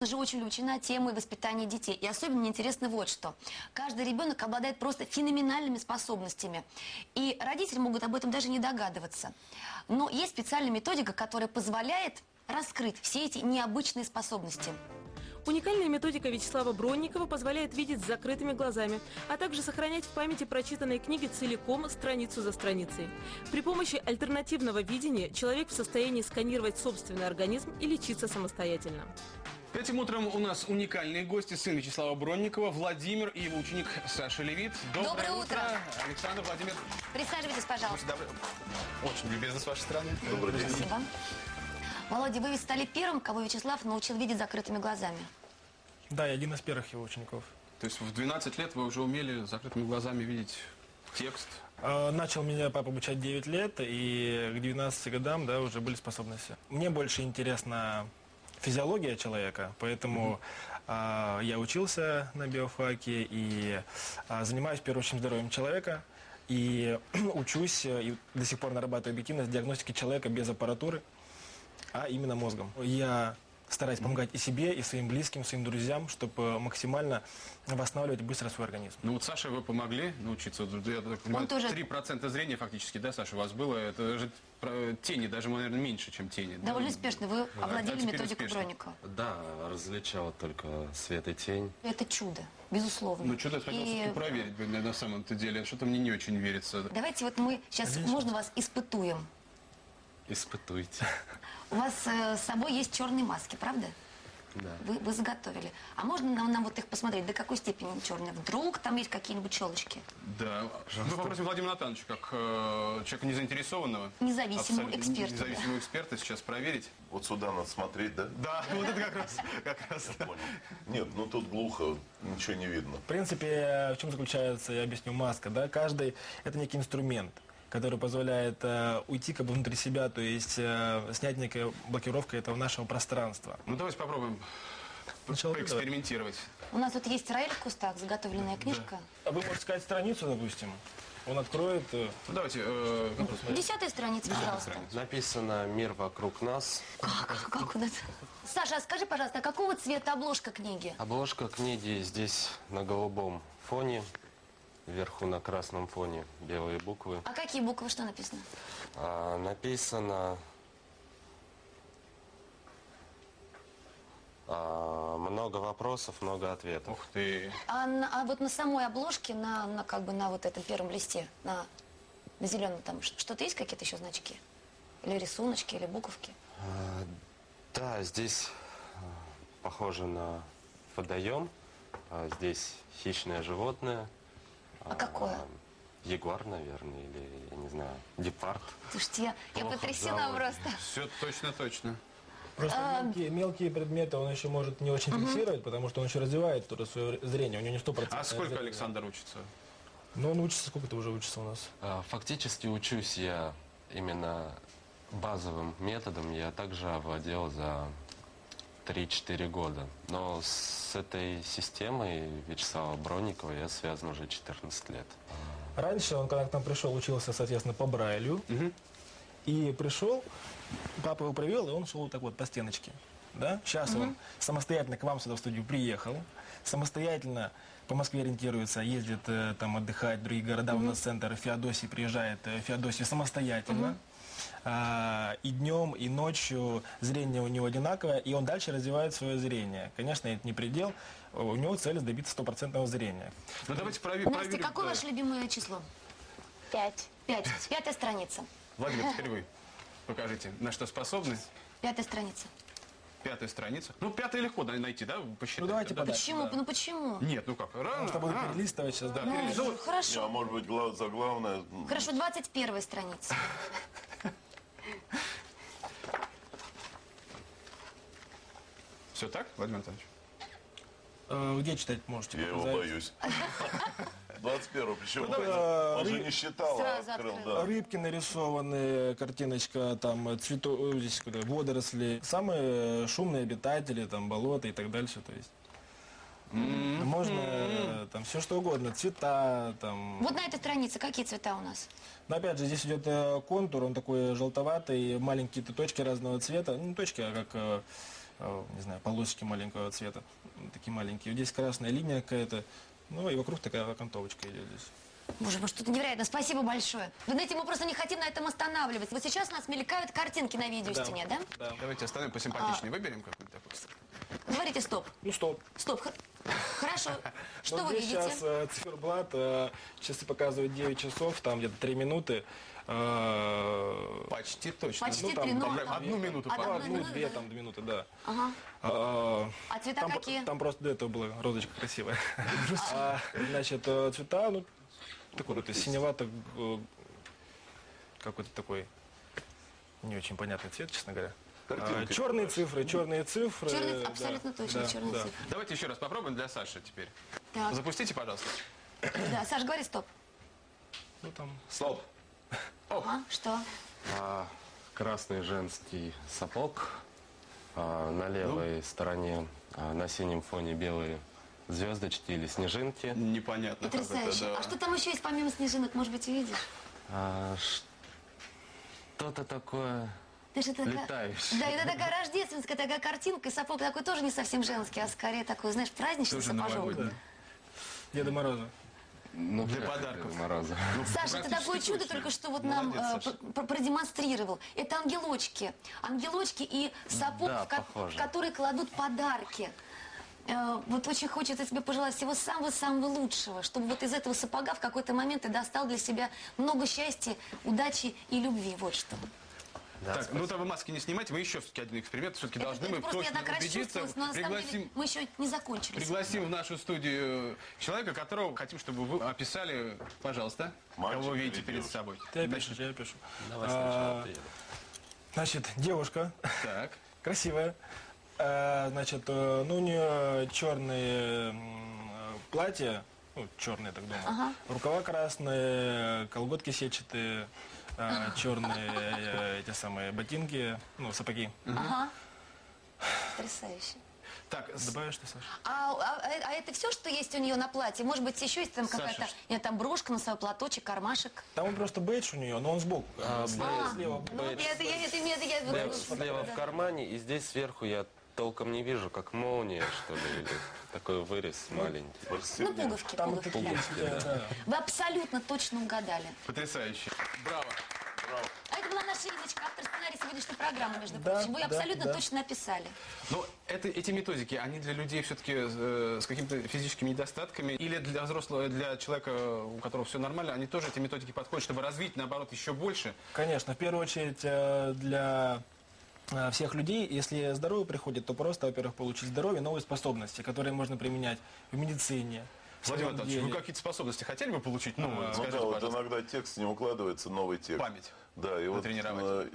Же очень увлечена темой воспитания детей. И особенно мне интересно вот что. Каждый ребенок обладает просто феноменальными способностями. И родители могут об этом даже не догадываться. Но есть специальная методика, которая позволяет раскрыть все эти необычные способности. Уникальная методика Вячеслава Бронникова позволяет видеть с закрытыми глазами, а также сохранять в памяти прочитанные книги целиком, страницу за страницей. При помощи альтернативного видения человек в состоянии сканировать собственный организм и лечиться самостоятельно. Этим утром у нас уникальные гости, сын Вячеслава Бронникова, Владимир и его ученик Саша Левит. Доброе утро. Александр, Владимир. Присаживайтесь, пожалуйста. Очень любезно с вашей стороны. Добрый день. Спасибо. Володя, вы ведь стали первым, кого Вячеслав научил видеть закрытыми глазами. Да, я один из первых его учеников. То есть в 12 лет вы уже умели закрытыми глазами видеть текст? Начал меня папа обучать 9 лет, и к 12 годам, да, уже были способности. Мне больше интересна физиология человека, поэтому я учился на биофаке и занимаюсь, в первую очередь, здоровьем человека. И учусь, и до сих пор нарабатываю объективность диагностики человека без аппаратуры, а именно мозгом. Я стараюсь помогать и себе, и своим близким, своим друзьям, чтобы максимально восстанавливать быстро свой организм. Ну вот, Саше, вы помогли научиться? Я так понимаю, тоже... 3% зрения фактически, да, Саша, у вас было? Это же тени, даже, наверное, меньше, чем тени. Довольно успешно. Вы овладели методикой Бронникова. Да, различал только свет и тень. Это чудо, безусловно. Ну, что-то хотел все-таки проверить бы на самом-то деле. Что-то мне не очень верится. Давайте вот мы сейчас, можно вас испытуем. Испытуйте. У вас с собой есть черные маски, правда? Да. Вы заготовили. А можно нам вот их посмотреть, до какой степени они черные? Вдруг там есть какие-нибудь челочки? Да. Мы попросим Владимира Натановича, как человека незаинтересованного, Независимого эксперта. Независимого эксперта сейчас проверить. Вот сюда надо смотреть, да? Да, вот это как раз. Я понял. Нет, ну тут глухо, ничего не видно. В принципе, в чем заключается, я объясню, маска, да? Каждый – это некий инструмент, который позволяет уйти как бы внутри себя, то есть снять некая блокировка этого нашего пространства. Ну давайте попробуем поэкспериментировать. У нас тут есть рояль в кустах, заготовленная книжка. А вы можете сказать страницу, допустим, он откроет... Ну давайте... 10-я страница, пожалуйста. Написано «Мир вокруг нас». Как у нас? Саша, а скажи, пожалуйста, а какого цвета обложка книги? Обложка книги здесь на голубом фоне. Вверху на красном фоне белые буквы. А какие буквы, что написано? Написано много вопросов, много ответов. Ух ты. А вот на самой обложке, как бы на вот этом первом листе, на зеленом, там что-то есть, какие-то еще значки? Или рисуночки, или буковки? Да, здесь похоже на водоем. Здесь хищное животное. А какое? Ягуар, наверное, или, я не знаю, гепард. Слушайте, я Плохо потрясена заводит. просто. Все точно. Просто мелкие предметы он еще может не очень фиксировать, потому что он еще развивает тоже свое зрение, у него не 100%. А сколько зрение. Александр учится? Ну, он учится, сколько ты уже учится у нас? Фактически учусь я именно базовым методом. Я также овладел за 3-4 года. Но с этой системой Вячеслава Бронникова я связан уже 14 лет. Раньше он, когда к нам пришел, учился, соответственно, по Брайлю. И пришел, папа его привел, и он шел вот так вот по стеночке. Да? Сейчас он самостоятельно к вам сюда в студию приехал, самостоятельно по Москве ориентируется, ездит там отдыхать в другие города, у нас центр Феодосии приезжает, Феодосию самостоятельно. И днем, и ночью зрение у него одинаковое, и он дальше развивает свое зрение. Конечно, это не предел, у него цель добиться 100% зрения. Ну давайте проверим. Настя, какое ваше любимое число? 5. 5. 5-я страница. Владимир, теперь вы покажите, на что способны. 5-я страница. 5-я страница. Ну, 5-я легко найти, да, посчитать. Ну, давайте да? подальше. Почему? Да. Ну почему? Нет, ну как, рано. Потому что буду перелистывать сейчас, да. Ну, хорошо. А может быть, за главное... Хорошо, 21-я страница. Все так, Владимир Анатольевич? Где читать можете? Я его показать? боюсь. 21-го, причем давайте. он же не считал, Сразу а открыл, открыл. да. Рыбки нарисованы, картиночка, там, здесь водоросли. Самые шумные обитатели, там, болота и так дальше, то есть. Можно там все что угодно, цвета, там. Вот на этой странице какие цвета у нас? Но опять же, здесь идет контур, он такой желтоватый, маленькие точки разного цвета. Ну, не точки, а как не знаю, полосочки маленького цвета, такие маленькие. Здесь красная линия какая-то, ну и вокруг такая окантовочка идет здесь. Боже мой, что-то невероятно. Спасибо большое. Вы знаете, мы просто не хотим на этом останавливаться. Вот сейчас у нас мелькают картинки на видеостене, да? Да. Давайте остановим посимпатичнее. Выберем какую-то такую. Говорите стоп. Ну, стоп. Стоп. Хорошо. Что Вот вы здесь видите? сейчас циферблат, часы показывают 9 часов, там где-то 3 минуты. Почти точно. Почти ну, там 3, но... добавляем одну минуту, Одну пожалуйста. Ну, минуту, 2 да. там, 2 минуты, да. Ага. А цвета Там, какие? там просто до этого была розочка красивая. Значит, цвета, ну, такой вот синевато, какой-то такой не очень понятный цвет, честно говоря. Картинка Черные цифры, черные цифры. Черные, да, абсолютно точно, да, черные да. цифры. Давайте еще раз попробуем для Саши теперь. Так. Запустите, пожалуйста. Да, Саш, говори стоп. Ну, там Стоп. Ага, что? Красный женский сапог. На левой стороне на синем фоне белые звездочки или снежинки. Непонятно, как это, Потрясающе. да. А что там еще есть помимо снежинок, может быть, увидишь? Что-то такое Ты же такая... летающее. Да, это такая рождественская такая картинка, и сапог такой тоже не совсем женский, а скорее такой, знаешь, праздничный Тоже сапожок. новогодний. Деда Мороза. Ну, Для вряд ли подарков. Деда Мороза. Саша, ты практически такое чудо точно. только что вот Молодец, нам Саша. продемонстрировал. Это ангелочки. Ангелочки и сапог, Да, в похоже. который кладут подарки. Вот очень хочется тебе пожелать всего самого-самого лучшего, чтобы вот из этого сапога в какой-то момент ты достал для себя много счастья, удачи и любви. Вот что. Да, Так, ну там вы маски не снимайте, мы еще все-таки один эксперимент все-таки должны Это мы просто я точно так убедиться. расчувствовалась, но на самом деле мы еще не закончили. Пригласим в нашу студию человека, которого хотим, чтобы вы описали, пожалуйста, Мальчик кого вы видите или перед девушка? собой. Я пишу, я пишу. Давай сначала ты. Значит, девушка, Так. красивая. Значит, ну, у нее черные платья, ну, черные, так думаю. Ага. Рукава красные, колготки сетчатые, черные эти самые ботинки, ну, сапоги. Ага. Потрясающе. Так, Добавишь ты, Саша? А это все, что есть у нее на платье? Может быть, еще есть там Саша, какая-то, нет, там брошка, носовой платочек, кармашек? Там он просто бейдж у нее, но он сбоку. Слева. Ну, я Бэдж слева в кармане, и здесь сверху я толком не вижу, как молния, что ли, или такой вырез маленький. Ну, пуговки, Там пуговки. такие, да. Вы абсолютно точно угадали. потрясающе. Браво. А это была наша Инночка, автор сценария сегодняшней программы, между Да, прочим. Вы да, абсолютно да. точно написали. Но эти методики, они для людей все-таки с какими-то физическими недостатками или для взрослого, для человека, у которого все нормально, они тоже эти методики подходят, чтобы развить, наоборот, еще больше? Конечно, в первую очередь для всех людей, если здоровье приходит, то просто, во-первых, получить здоровье, новые способности, которые можно применять в медицине, в Владимир своем Анатольевич, вы деле. какие-то способности хотели бы получить новые? Ну Скажите, да, вот пожалуйста. иногда текст не укладывается, новый текст. Память. Да, и вот Натренировать.